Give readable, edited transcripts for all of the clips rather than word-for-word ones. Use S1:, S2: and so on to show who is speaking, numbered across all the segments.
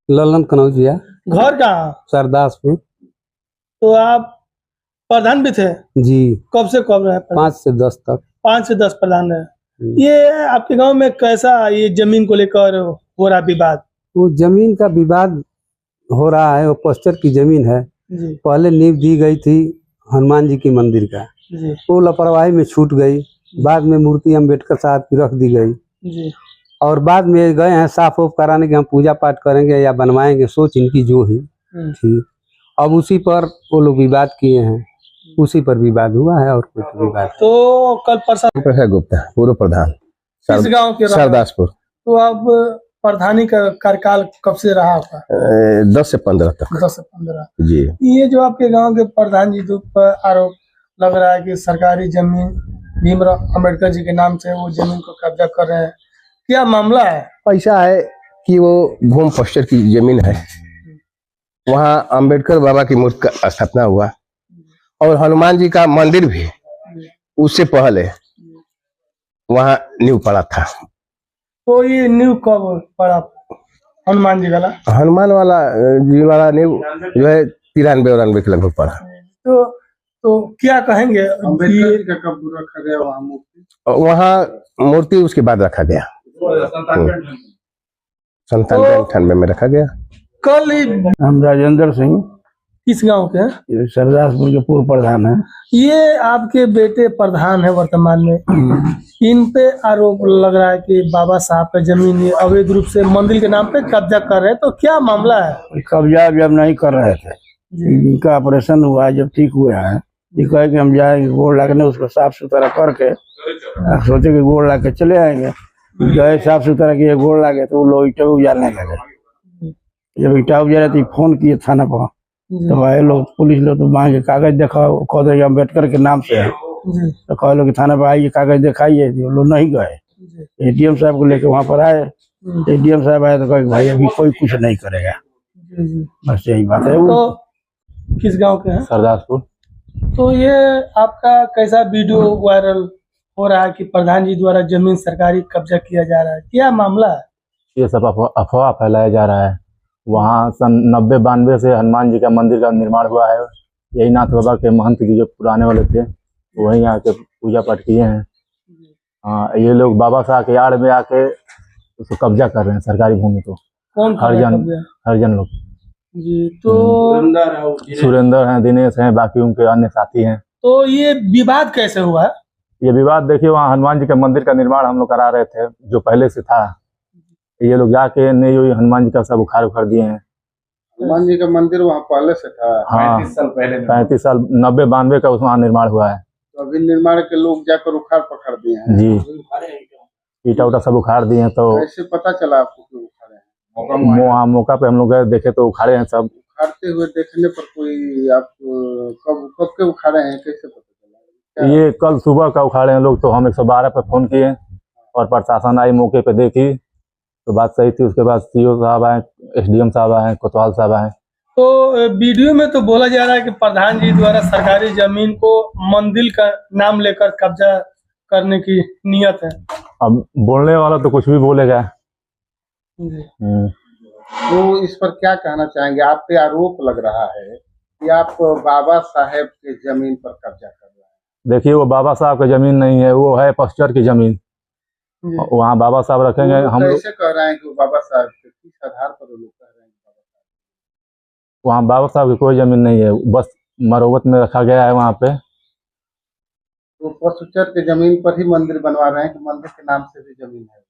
S1: ललन कनौजिया।
S2: घर कहाँ?
S1: सरदासपुर।
S2: तो आप प्रधान भी थे?
S1: जी।
S2: कब से कब रहे?
S1: 5 से 10 तक।
S2: 5 से 10 प्रधान रहे। ये आपके गांव में कैसा ये जमीन को लेकर हो रहा विवाद?
S1: वो जमीन का विवाद हो रहा है, वो पोस्टर की जमीन है
S2: जी।
S1: पहले नींव दी गई थी हनुमान जी की मंदिर का
S2: जी।
S1: वो लापरवाही में छूट गई। बाद में मूर्ति अम्बेडकर साहब की रख दी गई
S2: जी।
S1: और बाद में गए हैं साफ उफ कराने के हम पूजा पाठ करेंगे या बनवाएंगे, सोच इनकी जो ही थी। अब उसी पर वो लोग विवाद किए हैं, उसी पर विवाद हुआ है और कुछ विवाद।
S2: तो कल
S3: प्रसाद गुप्ता पूर्व प्रधान
S2: किस गांव के?
S3: सरदासपुर।
S2: तो अब प्रधानी का कार्यकाल कब से रहा आपका?
S3: 10 से 15 तक।
S2: 10 से 15
S3: जी।
S2: ये जो आपके गांव के प्रधान जी पर आरोप लग रहा है कि सरकारी जमीन भीमराव अम्बेडकर जी के नाम से वो जमीन को कब्जा कर रहे हैं, क्या मामला है?
S3: ऐसा है कि वो भूमि पोस्टर की जमीन है, वहाँ अम्बेडकर बाबा की मूर्ति का स्थापना हुआ और हनुमान जी का मंदिर भी उससे पहले वहाँ नींव पड़ा था।
S2: तो ये नींव कब पड़ा हनुमान जी वाला?
S3: हनुमान वाला जी वाला नींव जो है 93-94 के लगभग पड़ा।
S2: तो क्या कहेंगे?
S4: अम्बेडकर जी का कब रखा गया वहाँ मूर्ति?
S3: वहाँ मूर्ति उसके बाद रखा गया, 97-98 में रखा गया।
S2: कल
S5: हम राजेंद्र सिंह
S2: किस गांव के?
S5: सरदासपुर के पूर्व प्रधान है।
S2: ये आपके बेटे प्रधान है वर्तमान में, इन पे आरोप लग रहा है कि बाबा साहब का जमीन ये अवैध रूप से मंदिर के नाम पे कब्जा कर रहे हैं, तो क्या मामला है?
S5: कब्जा जब नहीं कर रहे थे, इनका ऑपरेशन हुआ जब ठीक हुआ है, ये कहे कि हम जाएंगे गोड़ लागने उसको साफ सुथरा करके, सोचे कि गोड़ ला के चले आएंगे। गए साफ सुथरा किए, गोड़ लागे तो वो लोग ईटा उजालने लगे। जब ईटा उजाले तो फोन किए थाना पर, तो आए लोग पुलिस लोग तो मांगे कागज दिखाओ, कह दे अम्बेडकर के नाम से है, तो कह लो कि थाना पर आइए कागज दिखाइए। लोग नहीं गए। एडीएम साहब को लेके वहाँ पर आए, एडीएम साहब आए तो कहे भाई अभी कोई कुछ नहीं करेगा, बस यही बात है।
S2: तो किस गांव के हैं?
S1: सरदासपुर।
S2: तो ये आपका कैसा वीडियो वायरल हो रहा है कि प्रधान जी द्वारा जमीन सरकारी कब्जा किया जा रहा है, क्या मामला है?
S6: ये सब अफवाह फैलाया जा रहा है। वहाँ सन 90-92 से हनुमान जी का मंदिर का निर्माण हुआ है। यही नाथ बाबा के महंत जी जो पुराने वाले थे वहीं आके पूजा पाठ किए हैं। हाँ, ये लोग बाबा साहब के आड़ में आके उसको कब्जा कर रहे हैं सरकारी भूमि को।
S2: कौन
S6: हरिजन लोग
S2: जी। तो
S6: सुरेंद्र हैं, दिनेश हैं, बाकी उनके अन्य साथी हैं।
S2: तो ये विवाद कैसे हुआ?
S6: ये विवाद देखिए, वहाँ हनुमान जी के मंदिर का निर्माण हम लोग करा रहे थे जो पहले से था। ये लोग जाके नहीं हुई हनुमान जी का सब उखाड़ दिए हैं।
S4: हनुमान जी का मंदिर वहाँ पहले से था?
S6: हाँ,
S4: 35 साल पहले।
S6: 35 साल 90-92 का उसमें निर्माण हुआ है।
S4: तो अभी निर्माण के लोग जाकर उखाड़ पकड़ दिए हैं?
S6: जी, ईटा उटा सब उखाड़ दिए हैं। तो
S4: कैसे पता चला आपको कि उखाड़े हैं?
S6: मौका पे हम लोग गए, देखे तो उखाड़े हैं सब।
S4: उखाड़ते हुए देखने पर कोई आप कब के उखाड़े हैं, कैसे पता चला?
S6: ये कल सुबह का उखाड़े हैं लोग। तो हम 112 पे फोन किए और प्रशासन आई, मौके पे देखी तो बात सही थी। उसके बाद सीओ साहब आए, एसडीएम साहब आए, कोतवाल साहब आए।
S2: तो वीडियो में तो बोला जा रहा है कि प्रधान जी द्वारा सरकारी जमीन को मंदिर का नाम लेकर कब्जा करने की नियत है।
S6: अब बोलने वाला तो कुछ भी बोलेगा।
S4: तो इस पर क्या कहना चाहेंगे? आप पे आरोप लग रहा है कि आप बाबा साहेब के जमीन पर कब्जा कर रहे हैं।
S6: देखिए, वो बाबा साहब की जमीन नहीं है, वो है पोस्टर की जमीन। वहाँ बाबा साहब रखेंगे। हम
S4: कैसे कह रहे हैं कि वो बाबा साहब के किस आधार पर लोग कह रहे हैं बाबा साहब?
S6: वहाँ बाबा साहब की कोई जमीन नहीं है, बस मरम्मत में रखा गया है वहाँ पे।
S4: तो पोस्टर के जमीन पर ही मंदिर बनवा रहे हैं कि मंदिर के नाम से भी जमीन है?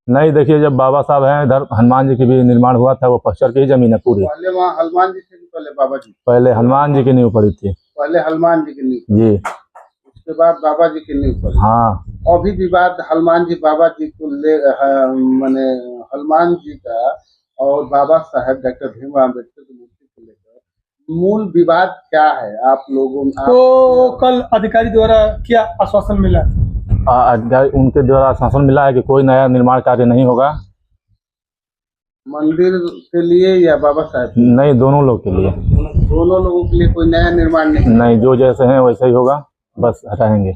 S6: नहीं, देखिए, जब बाबा साहब हैं इधर हनुमान जी की भी निर्माण हुआ था, वो पोस्टर की ही जमीन है पूरी।
S4: पहले वहाँ हनुमान जी से पहले बाबा जी?
S6: पहले हनुमान जी की नींव पड़ी थी।
S4: पहले हनुमान जी की नींव
S6: जी।
S4: उसके बाद बाबा जी की नींव पड़ी।
S6: हाँ।
S4: अभी विवाद हनुमान जी बाबा जी को ले माने हनुमान जी का और बाबा साहेब डॉक्टर भीमराव अम्बेडकर की मूर्ति को लेकर मूल विवाद क्या है आप लोगों में?
S2: तो कल अधिकारी द्वारा क्या आश्वासन मिला?
S6: उनके द्वारा आश्वासन मिला है कि कोई नया निर्माण कार्य नहीं होगा।
S4: मंदिर के लिए या बाबा साहेब?
S6: नहीं, दोनों लोग के लिए।
S4: दोनों लोगों के लिए कोई नया निर्माण नहीं?
S6: नहीं, जो जैसे हैं वैसे ही होगा, बस हटाएंगे।